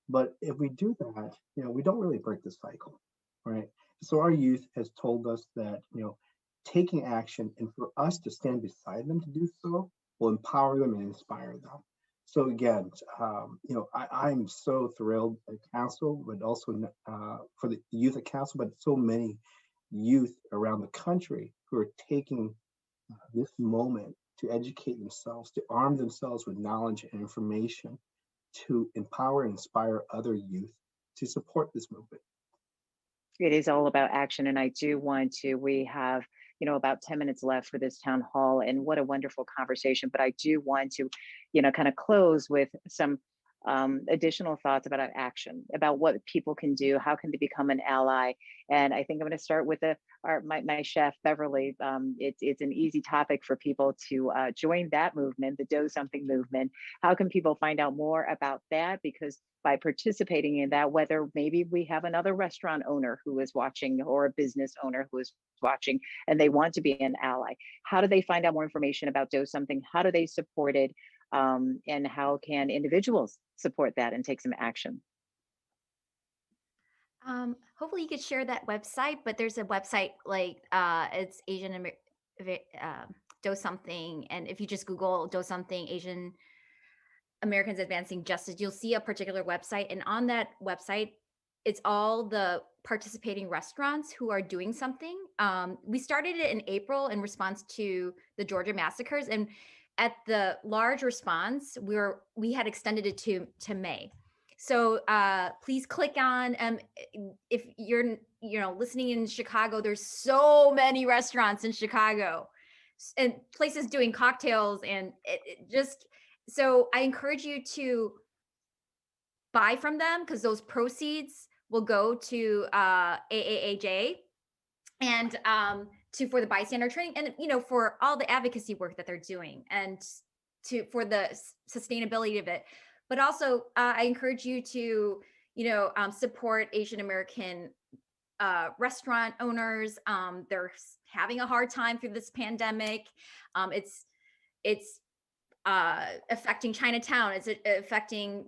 But if we do that, we don't really break the cycle, right? So our youth has told us that, taking action and for us to stand beside them to do so will empower them and inspire them. So again, I'm so thrilled at Council, but also for the youth at Council, but so many youth around the country who are taking this moment to educate themselves, to arm themselves with knowledge and information, to empower and inspire other youth to support this movement. It is all about action. And I do want to, we have, about 10 minutes left for this town hall, and what a wonderful conversation. But I do want to, kind of close with some additional thoughts about action, about what people can do, how can they become an ally. And I think I'm going to start with my chef, Beverly. It's an easy topic for people to join that movement, the Do Something movement. How can people find out more about that? Because by participating in that, whether maybe we have another restaurant owner who is watching or a business owner who is watching and they want to be an ally, how do they find out more information about Do Something? How do they support it? And how can individuals support that and take some action? Hopefully you could share that website, but there's a website like it's Do Something, and if you just Google Do Something Asian Americans Advancing Justice, you'll see a particular website, and on that website, it's all the participating restaurants who are doing something. We started it in April in response to the Georgia massacres, and at the large response, we had extended it to May. So please click on if you're listening in Chicago. There's so many restaurants in Chicago and places doing cocktails, and it just so I encourage you to buy from them because those proceeds will go to AAAJ and for the bystander training, and for all the advocacy work that they're doing, and for the sustainability of it. But also I encourage you to support Asian American restaurant owners. They're having a hard time through this pandemic. It's affecting Chinatown. It's affecting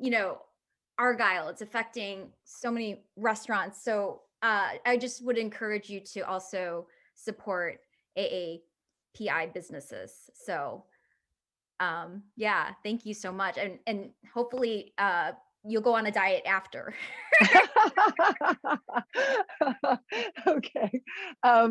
Argyle. It's affecting so many restaurants. So I just would encourage you to also support AAPI businesses. So yeah, thank you so much. And hopefully you'll go on a diet after. Okay.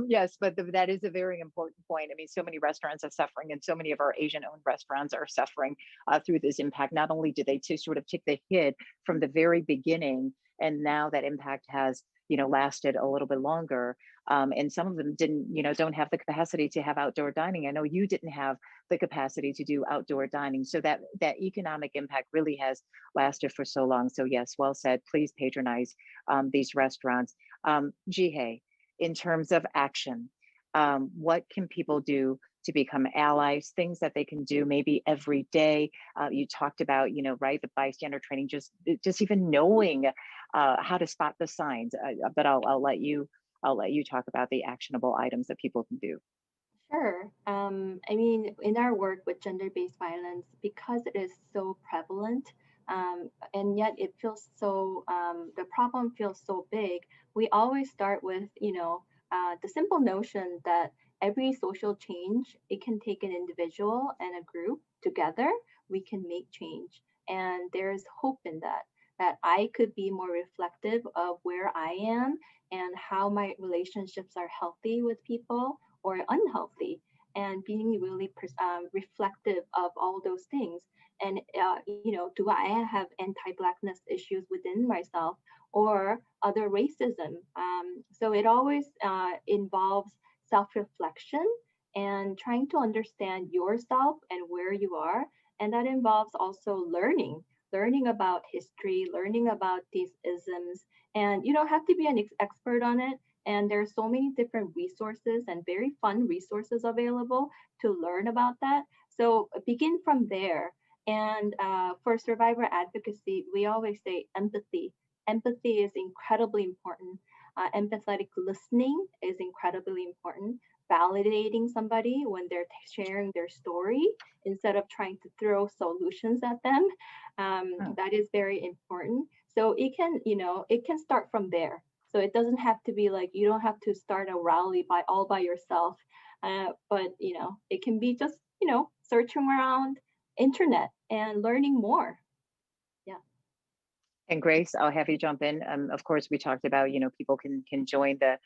Yes, but that is a very important point. I mean, so many restaurants are suffering, and so many of our Asian-owned restaurants are suffering through this impact. Not only did they sort of take the hit from the very beginning, and now that impact has lasted a little bit longer. And some of them don't have the capacity to have outdoor dining. I know you didn't have the capacity to do outdoor dining. So that economic impact really has lasted for so long. So yes, well said. Please patronize these restaurants. Jihei, in terms of action, what can people do to become allies, things that they can do maybe every day? You talked about, right, the bystander training, just even knowing how to spot the signs. But I'll let you talk about the actionable items that people can do. Sure. I mean, in our work with gender-based violence, because it is so prevalent, and yet it feels so, the problem feels so big, we always start with, the simple notion that every social change, it can take an individual and a group together, we can make change. And there's hope in that I could be more reflective of where I am and how my relationships are healthy with people or unhealthy, and being really reflective of all those things. And do I have anti-blackness issues within myself or other racism? So it always involves self-reflection and trying to understand yourself and where you are. And that involves also learning about history, learning about these isms. And you don't have to be an expert on it. And there are so many different resources and very fun resources available to learn about that. So begin from there. And for survivor advocacy, we always say empathy. Empathy is incredibly important. Empathetic listening is incredibly important. Validating somebody when they're sharing their story instead of trying to throw solutions at them. That is very important. So it can, it can start from there. So it doesn't have to be like, you don't have to start a rally all by yourself. But, it can be just, searching around internet and learning more. Yeah. And Grace, I'll have you jump in. Of course, we talked about, people can join the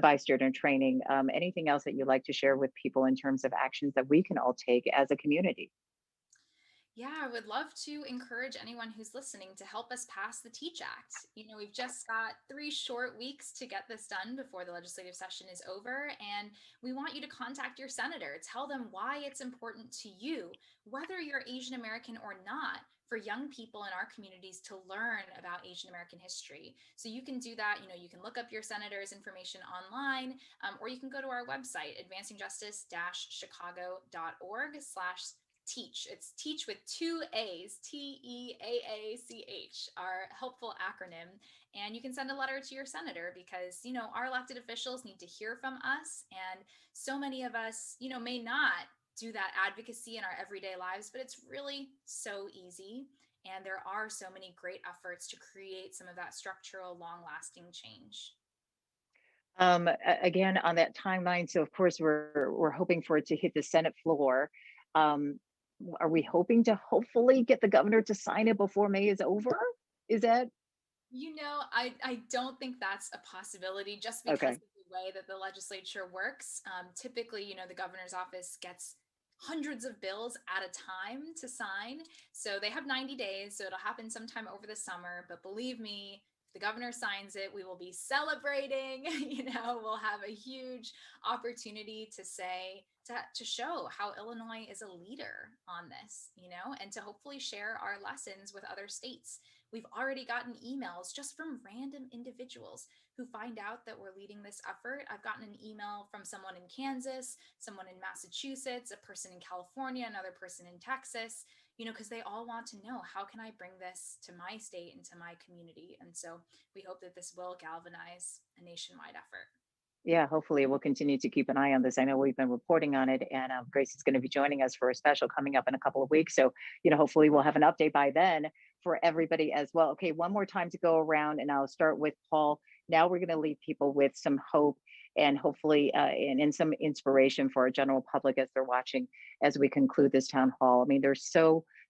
bystander training. Anything else that you'd like to share with people in terms of actions that we can all take as a community? Yeah, I would love to encourage anyone who's listening to help us pass the Teach Act. We've just got 3 short weeks to get this done before the legislative session is over, and we want you to contact your senator. Tell them why it's important to you, whether you're Asian American or not, for young people in our communities to learn about Asian American history. So you can do that. You can look up your senator's information online, or you can go to our website, advancingjustice-chicago.org/teach. It's teach with 2 A's, TEAACH, our helpful acronym. And you can send a letter to your senator because, our elected officials need to hear from us. And so many of us, may not do that advocacy in our everyday lives, but it's really so easy. And there are so many great efforts to create some of that structural, long lasting change. Again, on that timeline, so of course we're hoping for it to hit the Senate floor. Are we hoping to hopefully get the governor to sign it before May is over? Is that I don't think that's a possibility just because okay? of the way that the legislature works. Typically, the governor's office gets hundreds of bills at a time to sign. So they have 90 days. So it'll happen sometime over the summer. But believe me, if the governor signs it, we will be celebrating. We'll have a huge opportunity to to show how Illinois is a leader on this, and to hopefully share our lessons with other states. We've already gotten emails just from random individuals who find out that we're leading this effort. I've gotten an email from someone in Kansas, someone in Massachusetts, a person in California, another person in Texas, because they all want to know, how can I bring this to my state and to my community? And so we hope that this will galvanize a nationwide effort. Yeah, hopefully we'll continue to keep an eye on this. I know we've been reporting on it, and Grace is going to be joining us for a special coming up in a couple of weeks. So, hopefully we'll have an update by then for everybody as well. Okay, one more time to go around, and I'll start with Paul. Now we're going to leave people with some hope and hopefully and some inspiration for our general public as they're watching as we conclude this town hall. I mean, there's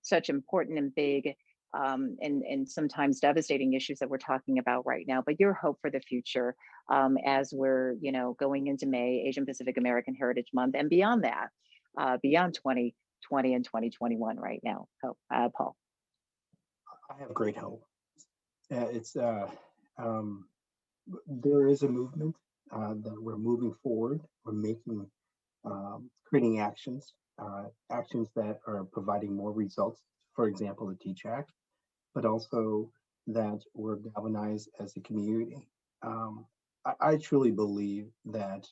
such important and big and sometimes devastating issues that we're talking about right now, but your hope for the future as we're going into May, Asian Pacific American Heritage Month, and beyond that, beyond 2020 and 2021 right now. Paul. I have great hope. There is a movement that we're moving forward. We're making, creating actions that are providing more results. For example, the Teach Act, but also that we're galvanized as a community. I truly believe that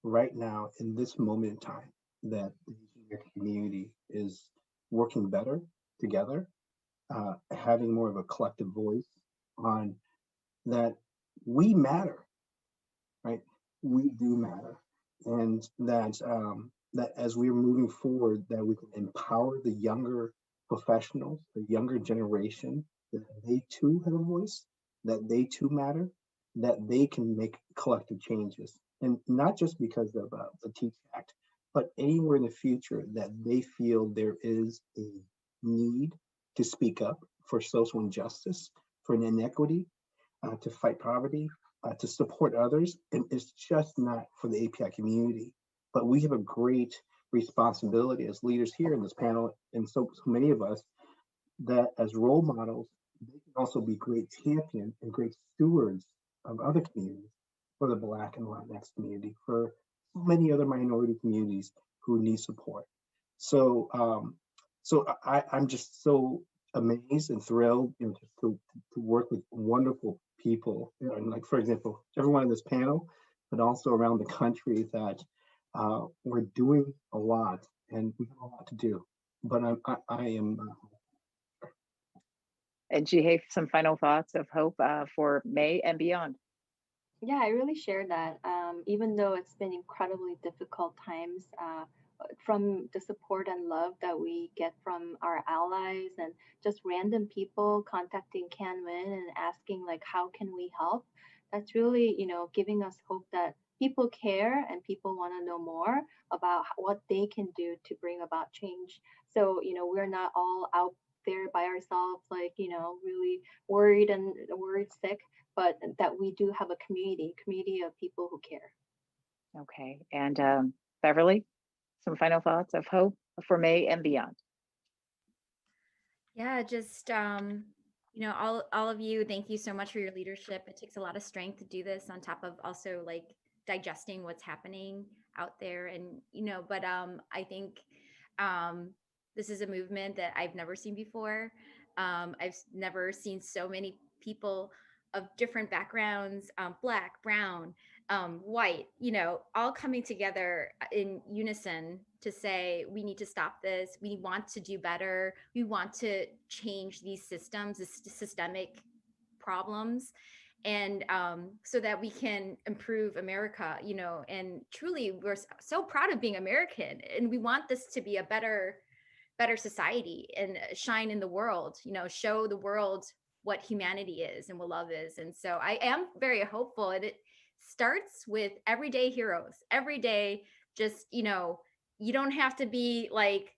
right now, in this moment in time, that the Asian American community is working better together, having more of a collective voice on that we matter, right? We do matter, and that as we're moving forward, that we can empower the younger professionals, the younger generation, that they too have a voice, that they too matter, that they can make collective changes, and not just because of the Teach Act, but anywhere in the future that they feel there is a need to speak up for social injustice, for an inequity, to fight poverty, to support others. And it's just not for the API community, but we have a great responsibility as leaders here in this panel, and so many of us, that as role models, they can also be great champions and great stewards of other communities, for the Black and Latinx community, for many other minority communities who need support. So, I'm just so amazed and thrilled, just to work with wonderful people, and like, for example, everyone in this panel, but also around the country, that we're doing a lot, and we have a lot to do. But I am. And Jihei, some final thoughts of hope for May and beyond. Yeah, I really share that. Even though it's been incredibly difficult times, from the support and love that we get from our allies and just random people contacting CanWin and asking like, how can we help? That's really, giving us hope that people care and people want to know more about what they can do to bring about change. So, we're not all out there by ourselves, like, really worried sick, but that we do have a community of people who care. Okay. And Beverly, some final thoughts of hope for May and beyond. Yeah, just all of you, thank you so much for your leadership. It takes a lot of strength to do this on top of also like digesting what's happening out there. And but I think this is a movement that I've never seen before. I've never seen so many people of different backgrounds, black, brown, white, all coming together in unison to say, we need to stop this. We want to do better. We want to change these systems, these systemic problems. And so that we can improve America, and truly we're so proud of being American, and we want this to be a better society and shine in the world, show the world what humanity is and what love is. And so I am very hopeful, and it starts with everyday heroes. Every day, just, you don't have to be like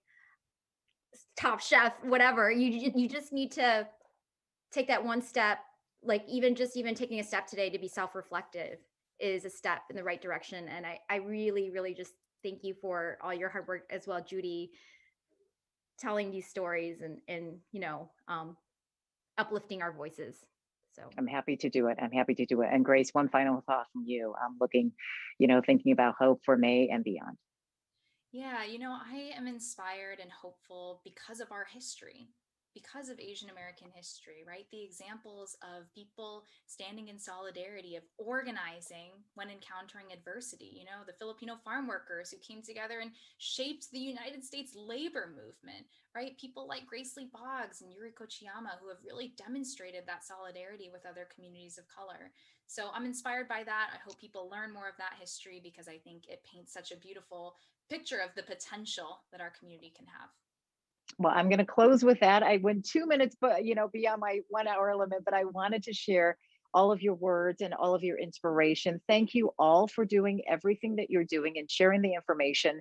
top chef, whatever. You just need to take that one step, like even taking a step today to be self-reflective is a step in the right direction. And I really, really just thank you for all your hard work as well, Judy, telling these stories and uplifting our voices. So I'm happy to do it. I'm happy to do it. And Grace, one final thought from you. I'm looking, thinking about hope for May and beyond. Yeah, I am inspired and hopeful because of our history, because of Asian American history, right? The examples of people standing in solidarity, of organizing when encountering adversity, the Filipino farm workers who came together and shaped the United States labor movement, right? People like Grace Lee Boggs and Yuriko Chiyama who have really demonstrated that solidarity with other communities of color. So I'm inspired by that. I hope people learn more of that history because I think it paints such a beautiful picture of the potential that our community can have. Well, I'm going to close with that. I went 2 minutes, but beyond my 1 hour limit, but I wanted to share all of your words and all of your inspiration. Thank you all for doing everything that you're doing and sharing the information.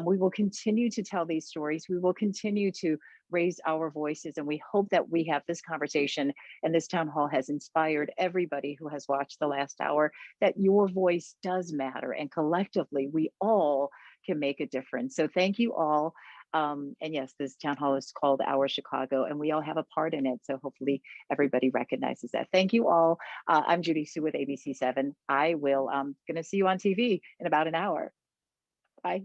We will continue to tell these stories. We will continue to raise our voices, and we hope that we have this conversation and this town hall has inspired everybody who has watched the last hour that your voice does matter, and collectively we all can make a difference. So thank you all. And yes, this town hall is called Our Chicago, and we all have a part in it. So hopefully everybody recognizes that. Thank you all. I'm Judy Sue with ABC7. I will going to see you on TV in about an hour. Bye.